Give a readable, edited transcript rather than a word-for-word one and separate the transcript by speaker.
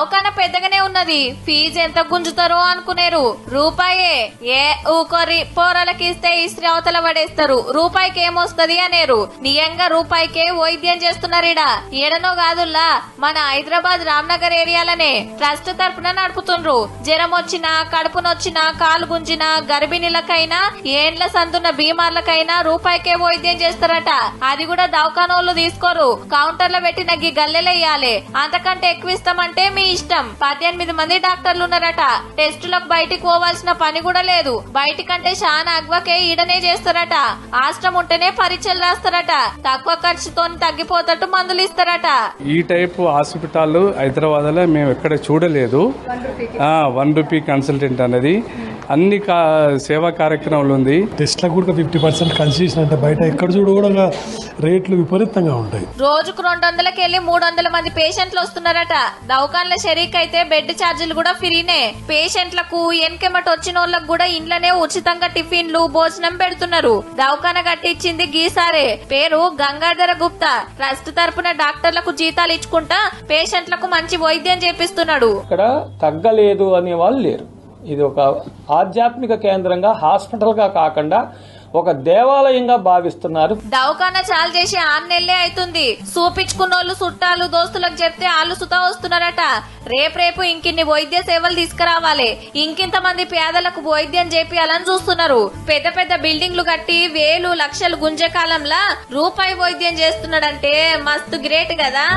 Speaker 1: దవాఖాన పెద్దగానే ఉన్నది, ఫీజు ఎంత గుంజుతారో అనుకునేరు. రూపాయే. ఏ ఊకొరి పోరలకి ఇస్తే ఇస్త్రీ అవతల పడేస్తారు, రూపాయికి ఏమొస్తది అనేరు. నియంగా రూపాయికే వైద్యం చేస్తున్నారీడా. ఏడనో కాదుల్లా, మన హైదరాబాద్ రామ్నగర్ ఏరియాలనే ట్రస్ట్ తరపున నడుపుతుండ్రు. జ్వరం వచ్చినా, కడుపునొచ్చినా, కాలు గుంజినా, గర్భిణీలకైనా, ఏండ్ల సందున్న బీమార్లకైనా రూపాయికే వైద్యం చేస్తారట. అది కూడా దవాఖానోళ్ళు తీసుకోరు, కౌంటర్లో పెట్టిన గీ గల్లెలెయ్యాలి. అంతకంటే ఎక్కువ ఇస్తామంటే మీ ఇష్టం. 18 మంది డాక్టర్లు ఉన్నారట. టెస్టులకు బయటికి పోవాల్సిన పని కూడా లేదు. బయటికంటే చాలా అగ్వకే ఈడనే చేస్తారట. ఆశ్రమం ఉంటేనే పరీక్షలు రాస్తారట. తక్కువ ఖర్చుతో తగ్గిపోతట్టు మందులు ఇస్తారట.
Speaker 2: ఈ టైప్ హాస్పిటల్ హైదరాబాద్ లో మేము ఎక్కడ చూడలేదు. ₹1 కన్సల్టెంట్ అనేది అన్ని సేవా కార్యక్రమాలు ఉంది.
Speaker 3: టెస్ట్లకు కూడా 50% కన్సెషన్ అంటే బయట ఎక్కడ చూడ కూడా రేట్లు విపరీతంగా ఉంటాయి.
Speaker 1: రోజుకు 200కి వెళ్ళి 300 మంది పేషెంట్లు వస్తున్నారట. దవాఖాన్ల షరీక్ అయితే బెడ్ ఛార్జీలు కూడా ఫ్రీనే. పేషెంట్లకు ఎన్కెమట వచ్చిన వాళ్ళకు కూడా ఇంట్లోనే ఉచితంగా టిఫిన్లు, భోజనం పెడుతున్నారు. దవాఖాన కట్టించింది గీసారే, పేరు గంగాధర గుప్తా. ట్రస్ట్ తరపున డాక్టర్లకు జీతాలు ఇచ్చుకుంటా పేషెంట్లకు మంచి వైద్యం చేపిస్తున్నాడు.
Speaker 4: ఇక్కడ తగ్గలేదు అనే వాళ్ళు లేరు. ఇది ఒక ఆధ్యాత్మిక కేంద్రంగా, హాస్పిటల్ గా కాకుండా ఒక దేవాలయంగా భావిస్తున్నారు.
Speaker 1: దవాఖాన చాలు చేసి 6 నెలలే అవుతుంది. చూపించుకున్నోళ్ళు చుట్టాలు, దోస్తులకు చెప్తే ఆళ్ళు సుతా వస్తున్నారట. రేపు ఇంకిన్ని వైద్య సేవలు తీసుకురావాలి. ఇంకింత మంది పేదలకు వైద్యం చేపియాలని చూస్తున్నారు. పెద్ద పెద్ద బిల్డింగ్లు కట్టి వేలు లక్షలు గుంజే కాలంలా రూపాయి వైద్యం చేస్తున్నాడంటే మస్తు గ్రేట్ కదా.